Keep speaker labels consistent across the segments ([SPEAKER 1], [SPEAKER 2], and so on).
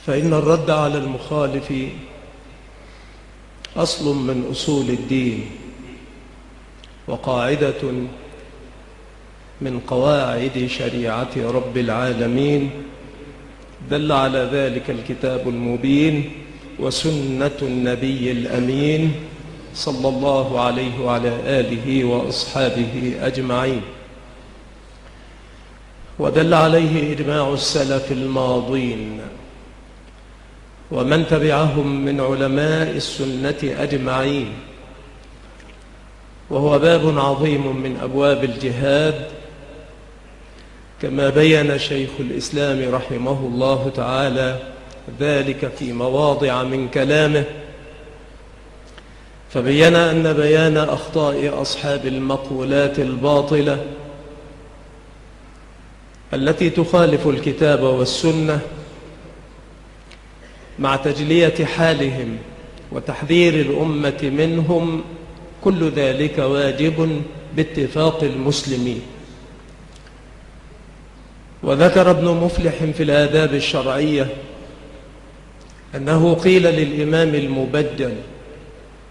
[SPEAKER 1] فإن الرد على المخالف أصل من أصول الدين وقاعدة من قواعد شريعة رب العالمين، دل على ذلك الكتاب المبين وسنة النبي الأمين صلى الله عليه وعلى آله وأصحابه أجمعين، ودل عليه إجماع السلف الماضين ومن تبعهم من علماء السنة أجمعين، وهو باب عظيم من أبواب الجهاد، كما بين شيخ الإسلام رحمه الله تعالى ذلك في مواضع من كلامه، فبين أن بيان أخطاء أصحاب المقولات الباطلة التي تخالف الكتاب والسنة مع تجلية حالهم وتحذير الأمة منهم، كل ذلك واجب باتفاق المسلمين. وذكر ابن مفلح في الآداب الشرعية أنه قيل للإمام المبجل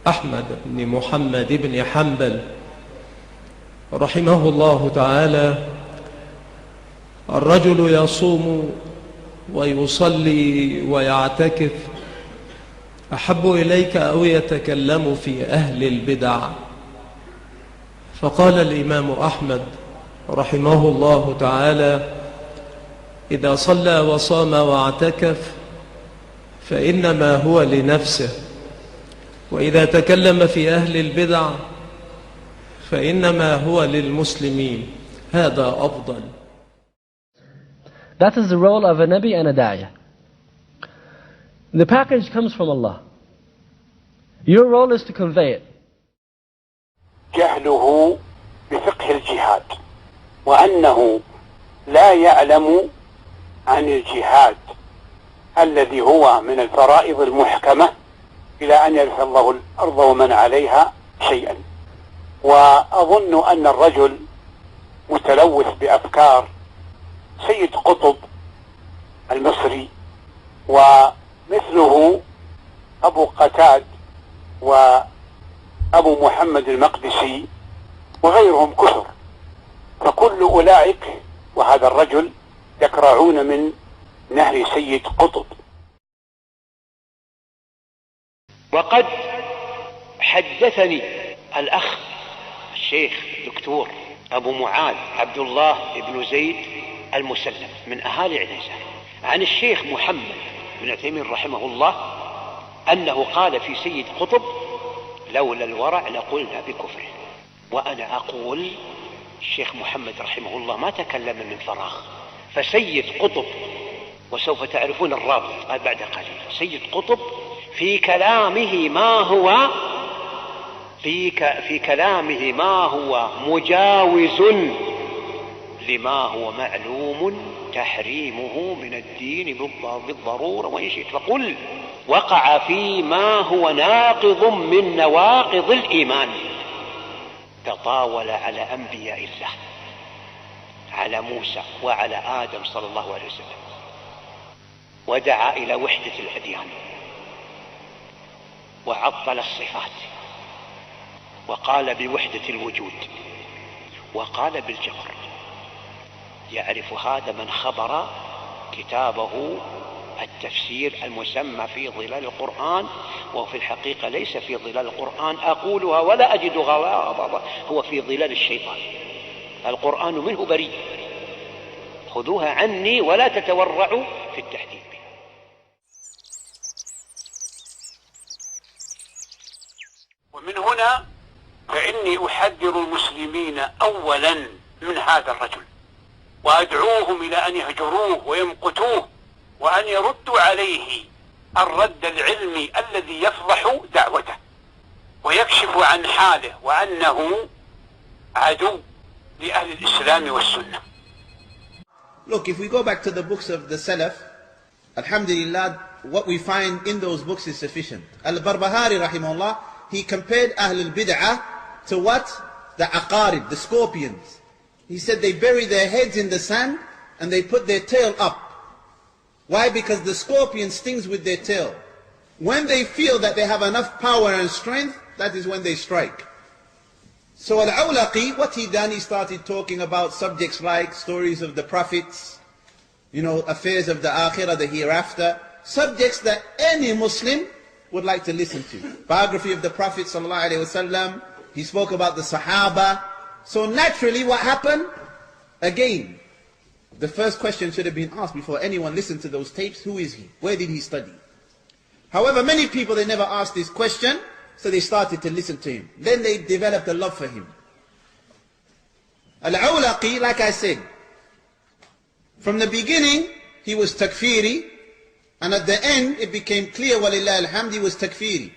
[SPEAKER 1] أحمد بن محمد بن حنبل رحمه الله تعالى: الرجل يصوم ويصلي ويعتكف أحب إليك أو يتكلم في أهل البدع؟ فقال الإمام أحمد رحمه الله تعالى: إذا صلى وصام واعتكف فإنما هو لنفسه، وإذا تكلم في أهل البدع فإنما هو للمسلمين، هذا أفضل.
[SPEAKER 2] That is the role of a Nabi and a Da'iyah. The package comes from Allah. Your role is to convey it.
[SPEAKER 3] جهله بفقه الجهاد، وأنه لا يعلم عن الجهاد الذي هو من الفرائض المحكمة إلى أن يرث الله الأرض ومن عليها شيئا. وأظن أن الرجل متلوث بأفكار سيد قطب المصري ومثله أبو قتاد وأبو محمد المقدسي وغيرهم كثر، فكل أولئك وهذا الرجل يكرعون من نهر سيد قطب.
[SPEAKER 4] وقد حدثني الأخ الشيخ الدكتور أبو معاذ عبد الله بن زيد المسلم من أهالي عنيزة عن الشيخ محمد بن عثيمين رحمه الله أنه قال في سيد قطب: لولا الورع لقلنا بكفره. وأنا أقول الشيخ محمد رحمه الله ما تكلم من فراغ، فسيد قطب، وسوف تعرفون الرابط بعد قليل، سيد قطب في كلامه ما هو مجاوز لما هو معلوم تحريمه من الدين بالضرورة وإن شئت فقل، وقع فيما هو ناقض من نواقض الإيمان، تطاول على أنبياء الله، على موسى وعلى آدم صلى الله عليه وسلم، ودعا إلى وحدة الأديان، وعطل الصفات، وقال بوحدة الوجود، وقال بالجبر. يعرف هذا من خبر كتابه التفسير المسمى في ظلال القرآن، وفي الحقيقة ليس في ظلال القرآن أقولها ولا أجد غضاضة، هو في ظلال الشيطان. القرآن منه بريء، خذوها عني ولا تتورعوا في التحديث به.
[SPEAKER 3] ومن هنا فإني أحذر المسلمين أولا من هذا الرجل، وأدعوهم إلى أن يهجروه ويمقتوه، وأن يردوا عليه الرد العلمي الذي يفضح دعوته ويكشف عن حاله وأنه عدو لأهل الإسلام والسنة.
[SPEAKER 5] Look, if we go back to the books of the Salaf, alhamdulillah, what we find in those books is sufficient. Al-Barbahari rahimahullah, he compared Ahl al-Bid'ah to what? The aqarib, the scorpions. He said they bury their heads in the sand and they put their tail up. Why? Because the scorpion stings with their tail. When they feel that they have enough power and strength, that is when they strike. So Al-Awlaqi, what he done, he started talking about subjects like stories of the prophets, affairs of the akhirah, the hereafter, subjects that any Muslim would like to listen to. Biography of the Prophet ﷺ, he spoke about the Sahaba. So naturally what happened? Again, the first question should have been asked before anyone listened to those tapes, who is he? Where did he study? However, many people, they never asked this question, so they started to listen to him. Then they developed a love for him. Al-Awlaqi, like I said, from the beginning, he was takfiri, and at the end, it became clear, walillah alhamd, he was takfiri.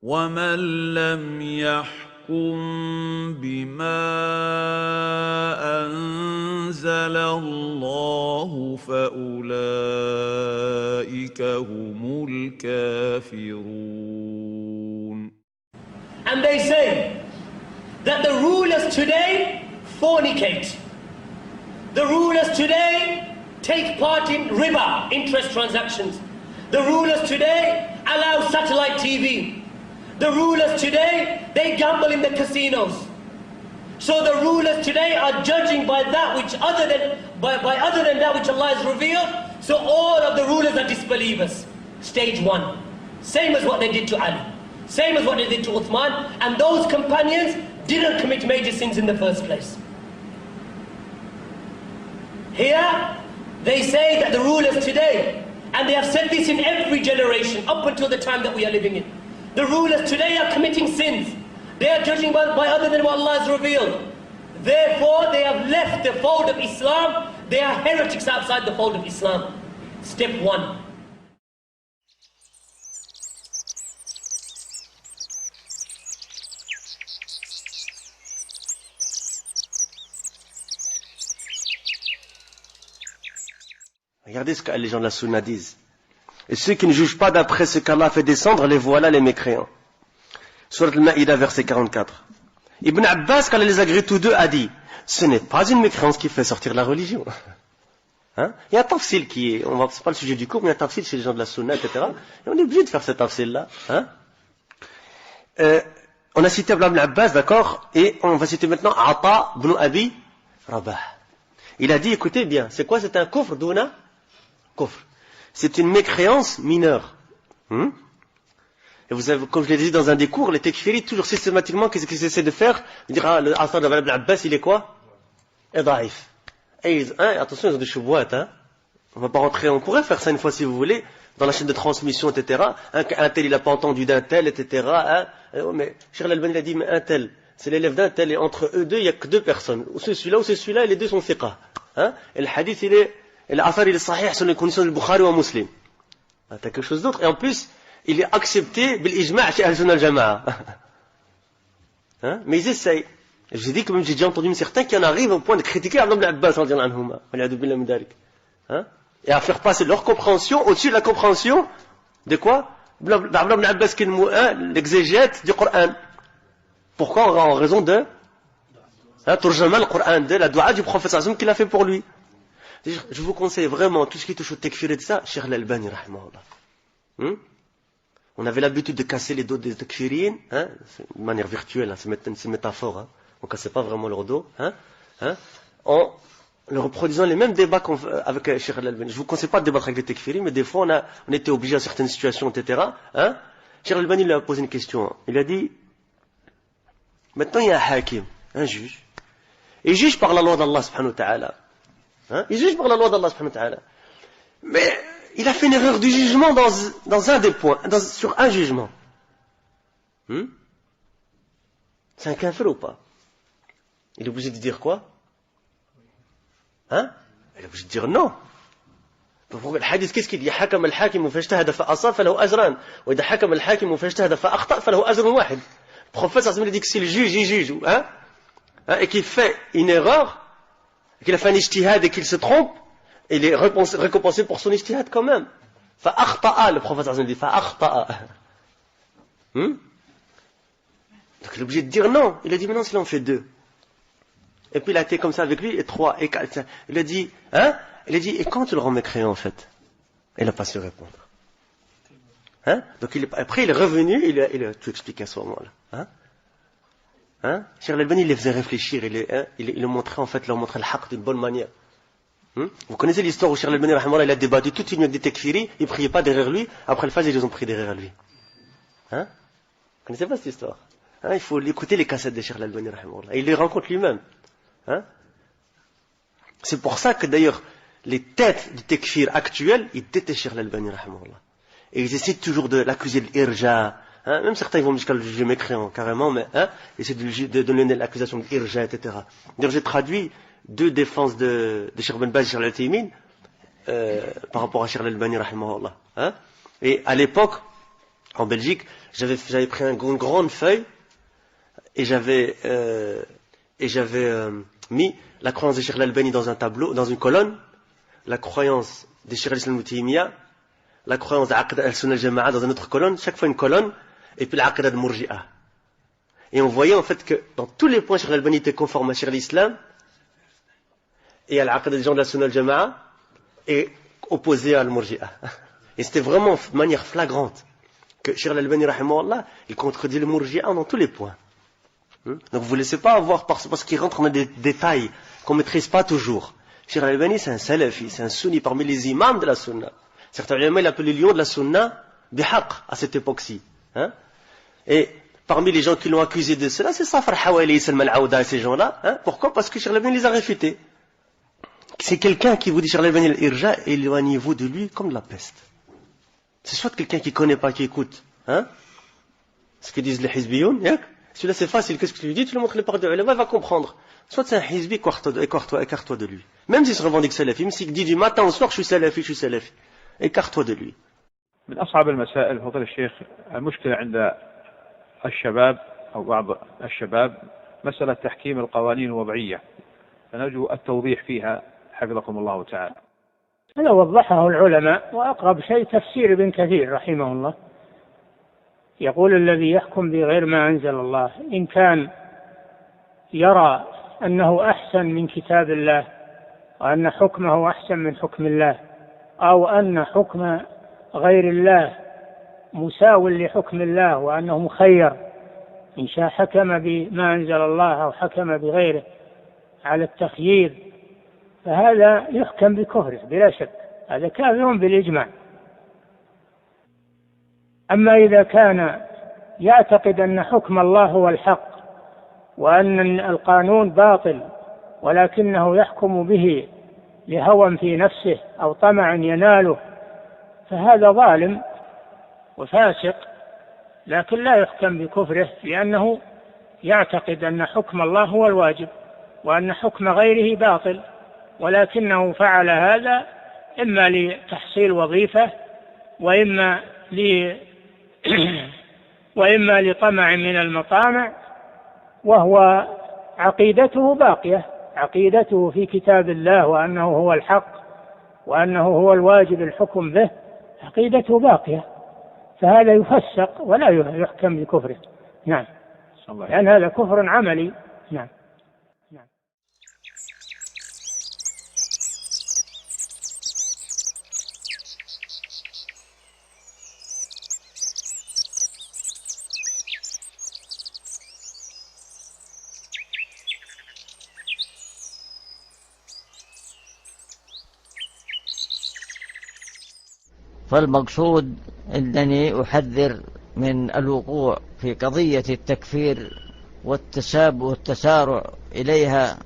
[SPEAKER 6] وَمَنْ لَمْ يَحْكُمْ بِمَا أَنزَلَ اللَّهُ فَأُولَئِكَ هُمُ الْكَافِرُونَ.
[SPEAKER 7] And they say that the rulers today fornicate. The rulers today take part in riba, interest transactions. The rulers today allow satellite TV. The rulers today, they gamble in the casinos. So the rulers today are judging by that which other than that which Allah has revealed. So all of the rulers are disbelievers. Stage one. Same as what they did to Ali. Same as what they did to Uthman. And those companions didn't commit major sins in the first place. Here, they say that the rulers today, and they have said this in every generation up until the time that we are living in, the rulers today are committing sins. They are judging by other than what Allah has revealed. Therefore, they have left the fold of Islam. They are heretics outside the fold of Islam. Step one.
[SPEAKER 8] Regardez ce que les gens de la Sunna disent. Et ceux qui ne jugent pas d'après ce qu'Allah fait descendre, les voilà les mécréants. Surat al-Ma'ida, verset 44. Ibn Abbas, quand il les a grillés tous deux, a dit, ce n'est pas une mécréance qui fait sortir la religion. Hein? Il y a un tafsil qui est, c'est pas le sujet du cours, mais il y a un tafsil chez les gens de la Sunna, etc. Et on est obligé de faire ce tafsil-là. Hein? On a cité Ibn Abbas, d'accord, et on va citer maintenant Ata ibn Abi Rabah. Il a dit, écoutez bien, c'est quoi? C'est un kufr, douna? Kufr. C'est une mécréance mineure. Et vous avez, comme je l'ai dit dans un des cours, les tekfiris, toujours systématiquement, qu'est-ce qu'ils essaient de faire? Ils disent, le Asar de Ibn Abbas, il est quoi? Et daif. Et attention, ils ont des choubouates, hein. On va pas rentrer, on pourrait faire ça une fois si vous voulez, dans la chaîne de transmission, etc. Un tel, il n'a pas entendu d'un tel, etc. Hein. Mais Cheikh Al-Albani, il a dit, mais un tel, c'est l'élève d'un tel, et entre eux deux, il n'y a que deux personnes. Ou c'est celui-là, ou c'est celui-là, et les deux sont fiqh. Hein. Et le hadith, il est, et l'Athar, il est sahih sur les conditions du Bukhari ou Muslim. T'as quelque chose d'autre. Et en plus, il est accepté bil ijma' chez Ahl-Sunnah al-Jama'a. Hein? Mais ils essayent. Et je vous ai dit que même j'ai déjà entendu certains qui en arrivent au point de critiquer Abdullah ibn Abbas, hein? Et à faire passer leur compréhension au-dessus de la compréhension de quoi? Abdullah ibn Abbas qui est l'exégète du Coran. Pourquoi? En raison de Turjama al-Coran, de la dua du prophète sallallahu qu'il a fait pour lui. Je vous conseille vraiment, tout ce qui touche au takfir et de ça, Cheikh Al-Albani, rahimahullah. On avait l'habitude de casser les dos des takfirines, hein, de manière virtuelle, hein, c'est une métaphore, hein. On ne cassait pas vraiment leur dos, hein, en leur reproduisant les mêmes débats avec Cheikh Al-Albani. Je ne vous conseille pas de débattre avec les takfirines, mais des fois on était obligé à certaines situations, etc. Hein. Cheikh Al-Albani lui a posé une question. Il a dit, maintenant il y a un hakim, un juge, et il juge par la loi d'Allah subhanahu wa ta'ala. Hein? Il juge par la loi d'Allah subhanahu wa ta'ala. Mais il a fait une erreur du jugement dans un des points, sur un jugement. C'est un kafir ou pas? Il est obligé de dire quoi? Il est obligé de dire non. الحديث qu'est-ce qu'il dit? حكم الحاكم فاجتهد فأصاب فله أجران وإذا حكم الحاكم فاجتهد فأخطأ فله أجر واحد. Le prophète sallallahu alayhi wa sallam dit que si le juge il juge et qu'il fait une erreur, qu'il a fait un ijtihad et qu'il se trompe, il est récompensé pour son ijtihad quand même. فأخطأ, le prophète sallallahu alayhi wa sallam dit فأخطأ. Donc il est obligé de dire non. Il a dit maintenant s'il en fait 2. Et puis il a été comme ça avec lui, et 3, et 4. Il a dit, et quand tu le rends mécréant en fait? Il n'a pas su répondre. Donc après il est revenu, il a tout expliqué à ce moment-là. Cheikh Al-Albani, il les faisait réfléchir, il leur montrait en fait, leur montrait le haqq d'une bonne manière. Vous connaissez l'histoire où Cheikh Al-Albani, il a débattu toute une nuit avec des tekfiris, ils ne priaient pas derrière lui, après le fajr, ils les ont pris derrière lui. Vous ne connaissez pas cette histoire? Il faut écouter les cassettes de Cheikh Al-Albani, et il les rencontre lui-même. C'est pour ça que d'ailleurs, les têtes du tekfir actuels, ils détestent Cheikh Al-Albani, et ils essaient toujours de l'accuser de l'irja. Même certains ils vont jusqu'à le juger mécréant carrément, mais ils essaient de donner l'accusation de l'irja, etc. D'ailleurs, j'ai traduit 2 défenses de Cheikh Ben Baz et Cheikh Al-Taymin par rapport à Cheikh Al-Albani, et à l'époque, en Belgique, j'avais pris une grande feuille et j'avais mis la croyance de Cheikh Al-Albani dans un tableau, dans une colonne, la croyance de Cheikh al-Islam Ibn Taymiyyah, la croyance d'Aqd al-Sunnah al-Jama'a dans une autre colonne, chaque fois une colonne, et puis l'Aqd al-Murji'a. Et on voyait en fait que dans tous les points, Cheikh Al-Albani était conforme à Cheikh al-Islam et à l'Aqd des gens de la Sunnah al-Jama'a et opposé à al-Murji'a. Et c'était vraiment de manière flagrante que Cheikh Al-Albani, rahimahullah, il contredit le Murji'a dans tous les points. Donc vous ne vous laissez pas avoir parce qu'il rentre dans des détails qu'on ne maîtrise pas toujours. Cheikh Al-Albani, c'est un salafi, c'est un sunni parmi les imams de la sunna. Certains ulama l'appellent les lions de la sunna bihaq à cette époque-ci. Et parmi les gens qui l'ont accusé de cela, c'est Safar Hawali, Salman Aouda et ces gens-là. Pourquoi? Parce que Cheikh Al-Albani les a réfutés. C'est quelqu'un qui vous dit Cheikh Al-Albani l'irja, éloignez-vous de lui comme de la peste. C'est soit quelqu'un qui ne connaît pas, qui écoute. Ce que disent les hizbiyoun, celui-là c'est facile, qu'est-ce que tu lui dis? Tu lui montres les paroles de l'ulama, il va comprendre. Soit c'est un hizbi, écarte-toi de lui. Même s'il se revendique salafi, même s'il dit du matin au soir, je suis salafi. écarte-toi de lui.
[SPEAKER 9] من أصعب المسائل فضيلة الشيخ المشكلة عند الشباب أو بعض الشباب مسألة تحكيم القوانين الوضعية فنرجو التوضيح فيها حفظكم الله تعالى.
[SPEAKER 10] هذا وضحه العلماء وأقرب شيء تفسير ابن كثير رحمه الله يقول الذي يحكم بغير ما أنزل الله إن كان يرى أنه أحسن من كتاب الله وأن حكمه أحسن من حكم الله أو أن حكم غير الله مساو لحكم الله وأنه مخير إن شاء حكم بما أنزل الله أو حكم بغيره على التخيير فهذا يحكم بكفره بلا شك هذا كافر بالإجماع. أما إذا كان يعتقد أن حكم الله هو الحق وأن القانون باطل ولكنه يحكم به لهوى في نفسه أو طمع يناله فهذا ظالم وفاسق لكن لا يحكم بكفره لأنه يعتقد أن حكم الله هو الواجب وأن حكم غيره باطل ولكنه فعل هذا إما لتحصيل وظيفة وإما لطمع من المطامع وهو عقيدته باقية عقيدته في كتاب الله وأنه هو الحق وأنه هو الواجب الحكم به عقيدته باقية فهذا يفسق ولا يحكم بكفره. نعم لأن هذا كفر عملي. نعم.
[SPEAKER 11] فالمقصود أنني أحذر من الوقوع في قضية التكفير والتسارع إليها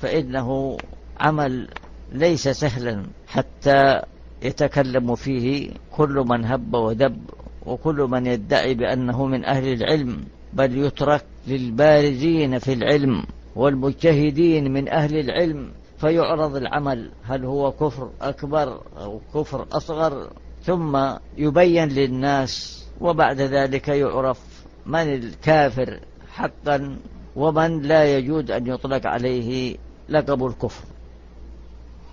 [SPEAKER 11] فإنه عمل ليس سهلا حتى يتكلم فيه كل من هب ودب وكل من يدعي بأنه من أهل العلم، بل يترك للبارزين في العلم والمجتهدين من أهل العلم فيعرض العمل هل هو كفر أكبر أو كفر أصغر، ثم يبين للناس، وبعد ذلك يعرف من الكافر حقا ومن لا يجوز أن يطلق عليه لقب الكفر.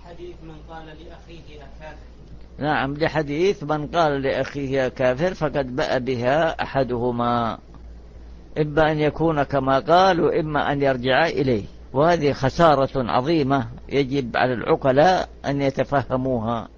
[SPEAKER 12] حديث من قال لأخيه يا كافر.
[SPEAKER 11] نعم، لحديث من قال لأخيه يا كافر فقد بأ بها أحدهما، إما أن يكون كما قال وإما أن يرجع إليه، وهذه خسارة عظيمة يجب على العقلاء أن يتفهموها.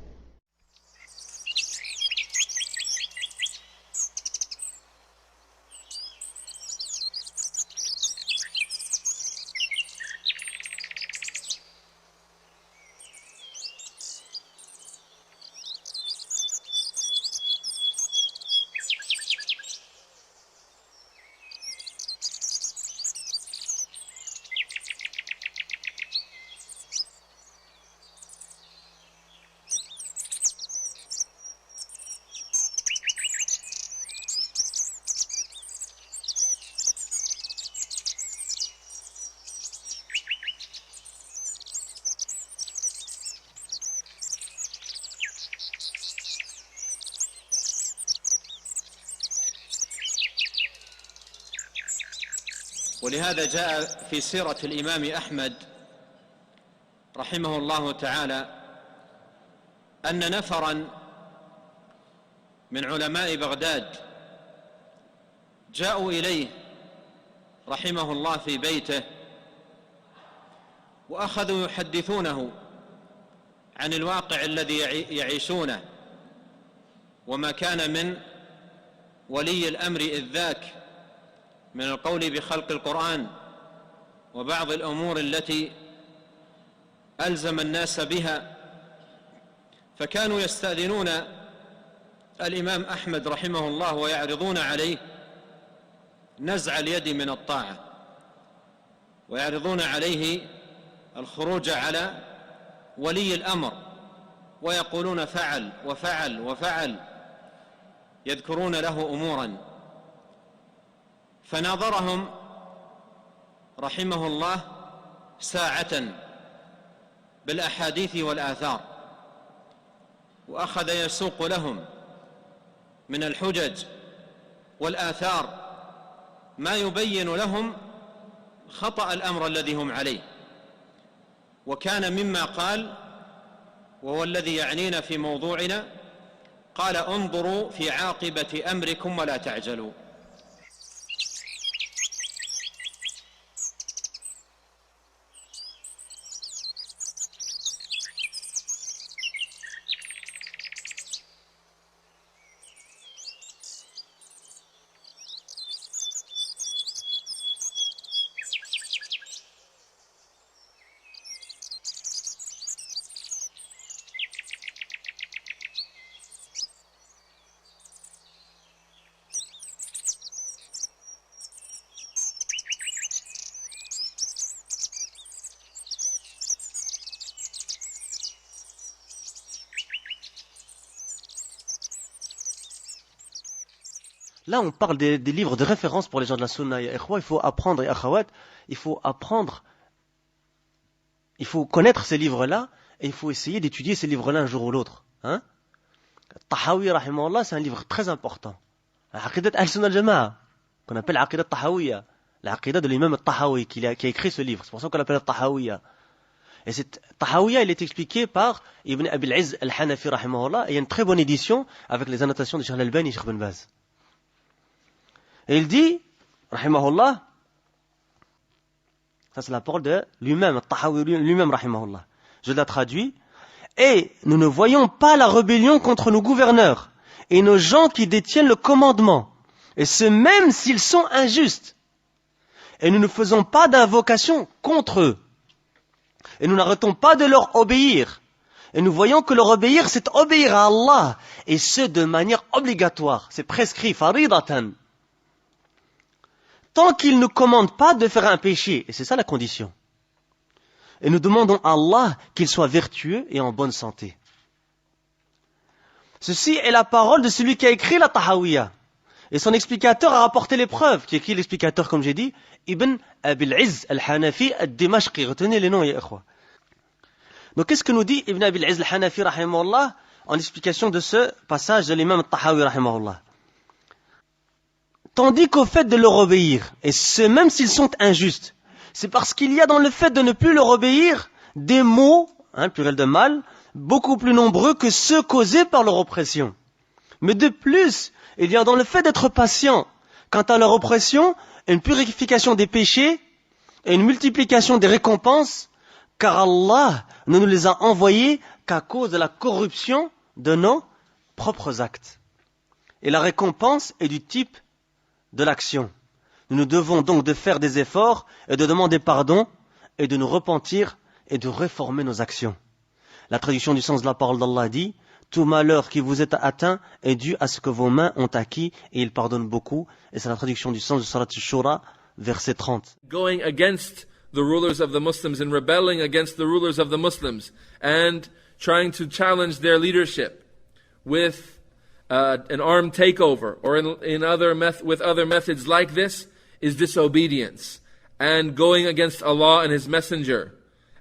[SPEAKER 13] ولهذا جاء في سيرة الإمام أحمد رحمه الله تعالى أن نفرا من علماء بغداد جاءوا إليه رحمه الله في بيته، وأخذوا يحدثونه عن الواقع الذي يعيشونه وما كان من ولي الأمر إذ ذاك من القول بخلق القرآن وبعض الأمور التي ألزم الناس بها، فكانوا يستأذنون الإمام أحمد رحمه الله ويعرضون عليه نزع اليد من الطاعة، ويعرضون عليه الخروج على ولي الأمر، ويقولون فعل وفعل وفعل، يذكرون له أمورا. فناظرهم رحمه الله ساعة بالأحاديث والآثار، وأخذ يسوق لهم من الحجج والآثار ما يبين لهم خطأ الأمر الذي هم عليه. وكان مما قال، وهو الذي يعنينا في موضوعنا، قال: انظروا في عاقبة أمركم ولا تعجلوا.
[SPEAKER 8] Là, on parle des livres de référence pour les gens de la Sunna. Il faut apprendre, et akhawat, il faut apprendre, il faut connaître ces livres-là, et il faut essayer d'étudier ces livres-là un jour ou l'autre. Hein? Tahawi, rahimahullah, c'est un livre très important. L'aqidat al-Sunnah al-Jama'a, qu'on appelle l'aqidat Tahawiyya, l'aqidat de l'imam al-Tahawi, qui a écrit ce livre. C'est pour ça qu'on l'appelle al-Tahawiyya. Et cette Tahawiyya, il est expliqué par Ibn Abi al-Izz al-Hanafi, rahimahullah, et il y a une très bonne édition avec les annotations de Cheikh al-Albani et Cheikh Ibn Baz. Et il dit, rahimahullah, ça c'est la parole de lui-même, Tahawi lui-même, rahimahullah. Je la traduis. Et nous ne voyons pas la rébellion contre nos gouverneurs et nos gens qui détiennent le commandement, et ce même s'ils sont injustes. Et nous ne faisons pas d'invocation contre eux. Et nous n'arrêtons pas de leur obéir. Et nous voyons que leur obéir, c'est obéir à Allah, et ce de manière obligatoire. C'est prescrit, faridatan. Tant qu'il ne commande pas de faire un péché, et c'est ça la condition. Et nous demandons à Allah qu'il soit vertueux et en bonne santé. Ceci est la parole de celui qui a écrit la Tahawiyya. Et son explicateur a rapporté les preuves. Qui est qui l'explicateur, comme j'ai dit? Ibn Abil Izz al-Hanafi al-Dimashqi. Retenez les noms, ya ikhwa. Donc qu'est-ce que nous dit Ibn Abil Izz al-Hanafi, rahimahullah, en explication de ce passage de l'imam al-Tahawi, rahimahullah? Tandis qu'au fait de leur obéir, et ce même s'ils sont injustes, c'est parce qu'il y a dans le fait de ne plus leur obéir des maux, pluriel de mal, beaucoup plus nombreux que ceux causés par leur oppression. Mais de plus, il y a dans le fait d'être patient quant à leur oppression une purification des péchés et une multiplication des récompenses, car Allah ne nous les a envoyés qu'à cause de la corruption de nos propres actes. Et la récompense est du type de l'action. Nous nous devons donc de faire des efforts et de demander pardon et de nous repentir et de réformer nos actions. La traduction du sens de la parole d'Allah dit: tout malheur qui vous est atteint est dû à ce que vos mains ont acquis, et il pardonne beaucoup. Et c'est la traduction du sens de Surat al-Shura, verset 30.
[SPEAKER 14] Going against the rulers of the Muslims and rebelling against the rulers of the Muslims and trying to challenge their leadership with an armed takeover or with other methods like this is disobedience, and going against Allah and His Messenger,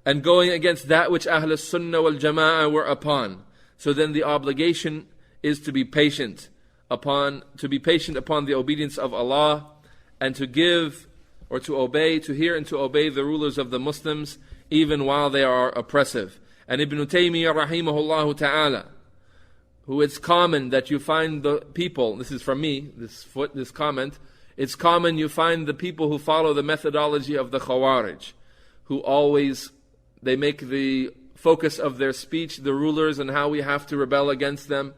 [SPEAKER 14] and going against that which Ahl Sunnah wal Jama'ah were upon. So then the obligation is to be patient upon the obedience of Allah, and to give or to obey, to hear and to obey the rulers of the Muslims even while they are oppressive. And Ibn Taymiyyah rahimahullah ta'ala, who it's common that you find the people, this is from me, this comment, it's common you find the people who follow the methodology of the Khawarij, who always, they make the focus of their speech the rulers and how we have to rebel against them.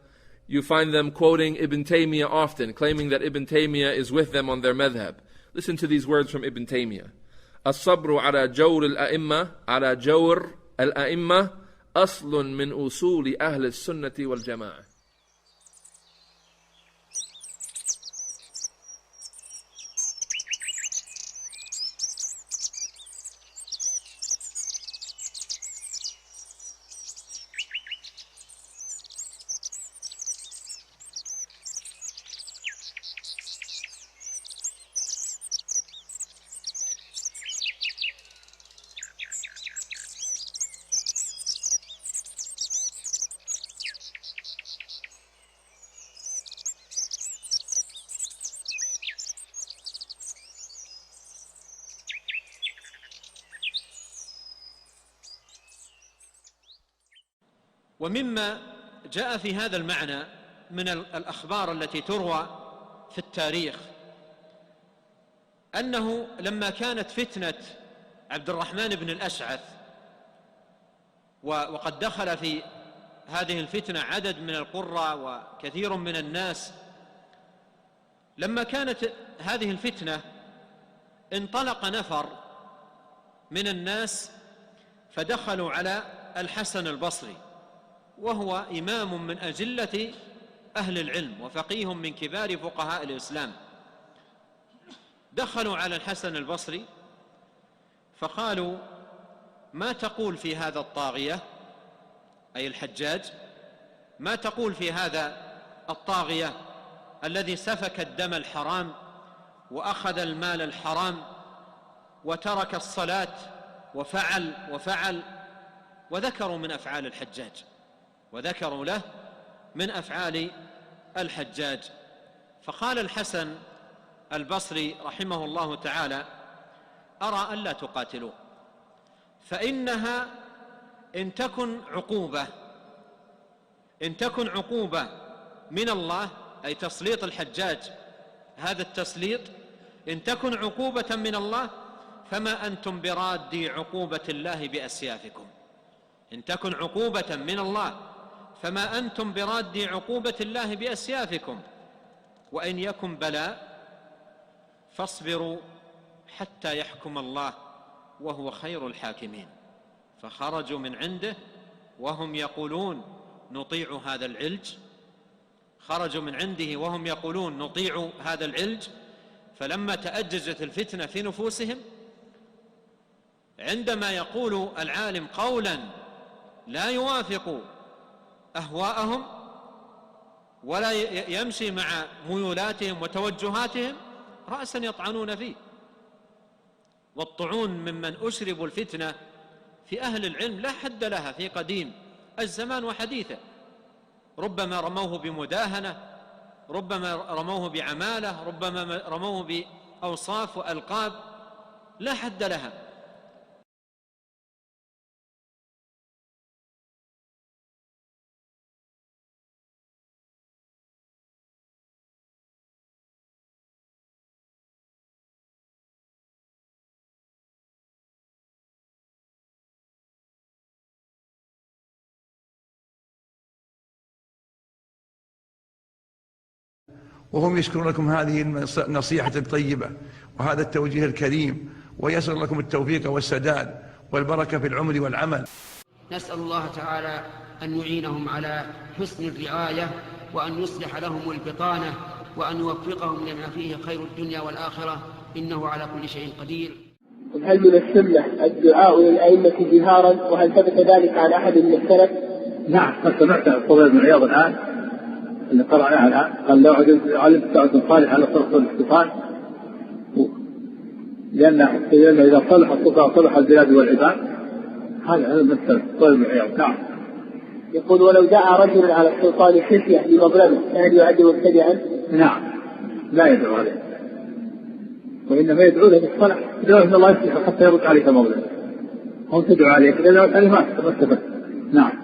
[SPEAKER 14] You find them quoting Ibn Taymiyyah often, claiming that Ibn Taymiyyah is with them on their madhab. Listen to these words from Ibn Taymiyyah. الصبر على جور الأئمة على جور الأئمة أصل من أصول أهل السنة والجماعة.
[SPEAKER 13] ومما جاء في هذا المعنى من الأخبار التي تروى في التاريخ أنه لما كانت فتنة عبد الرحمن بن الأشعث، وقد دخل في هذه الفتنة عدد من القراء وكثير من الناس، لما كانت هذه الفتنة انطلق نفر من الناس فدخلوا على الحسن البصري، وهو إمام من أجلة أهل العلم وفقيه من كبار فقهاء الإسلام. دخلوا على الحسن البصري فقالوا: ما تقول في هذا الطاغية، أي الحجاج، ما تقول في هذا الطاغية الذي سفك الدم الحرام وأخذ المال الحرام وترك الصلاة وفعل وذكروا من أفعال الحجاج، وذكروا له من أفعال الحجاج. فقال الحسن البصري رحمه الله تعالى: أرى ألا تقاتلوه، فإنها إن تكن عقوبة من الله، أي تسليط الحجاج، هذا التسليط إن تكن عقوبة من الله فما أنتم برادي عقوبة الله بأسيافكم. إن تكن عقوبة من الله فما أنتم برادي عقوبة الله بأسيافكم، وإن يكن بلاء فاصبروا حتى يحكم الله وهو خير الحاكمين. فخرجوا من عنده وهم يقولون نطيع هذا العلج، خرجوا من عنده وهم يقولون نطيع هذا العلج. فلما تأججت الفتنة في نفوسهم، عندما يقول العالم قولا لا يوافق أهواءهم ولا يمشي مع ميولاتهم وتوجهاتهم رأسا يطعنون فيه. والطعون ممن أشربوا الفتنة في أهل العلم لا حد لها في قديم الزمان وحديثه، ربما رموه بمداهنة، ربما رموه بعمالة، ربما رموه بأوصاف وألقاب لا حد لها.
[SPEAKER 15] وهم يشكرون لكم هذه النصيحة الطيبة وهذا التوجيه الكريم، ويسر لكم التوفيق والسداد والبركة في العمر والعمل.
[SPEAKER 16] نسأل الله تعالى أن يعينهم على حسن الرعاية، وأن يصلح لهم البطانة، وأن يوفقهم لما فيه خير الدنيا والآخرة، إنه على كل شيء قدير.
[SPEAKER 17] هل من السنة الدعاء للأئمة جهارا، وهل ثبت ذلك عن أحد من السلف؟
[SPEAKER 18] نعم، قد سمعت الفضيل بن عياض الآن اللي قرأناها الآن قال: لو علمت سعد صالح على صرف الاتصال، لأن إذا صلح الصفا صلح البلاد والعباد. هذا مثل الفضيل بن عياض. نعم.
[SPEAKER 17] يقول: ولو دعا رجل على السلطان خفية بمظلمه فهل يعد مبتدعا؟
[SPEAKER 18] نعم، لا يدعو عليه، وإنما يدعو له بالصلاح، يدعو أن الله يصلح حتى يرد عليك المظلمة. هم تدعو عليك إذا دعوت عليه ما استفدت. نعم.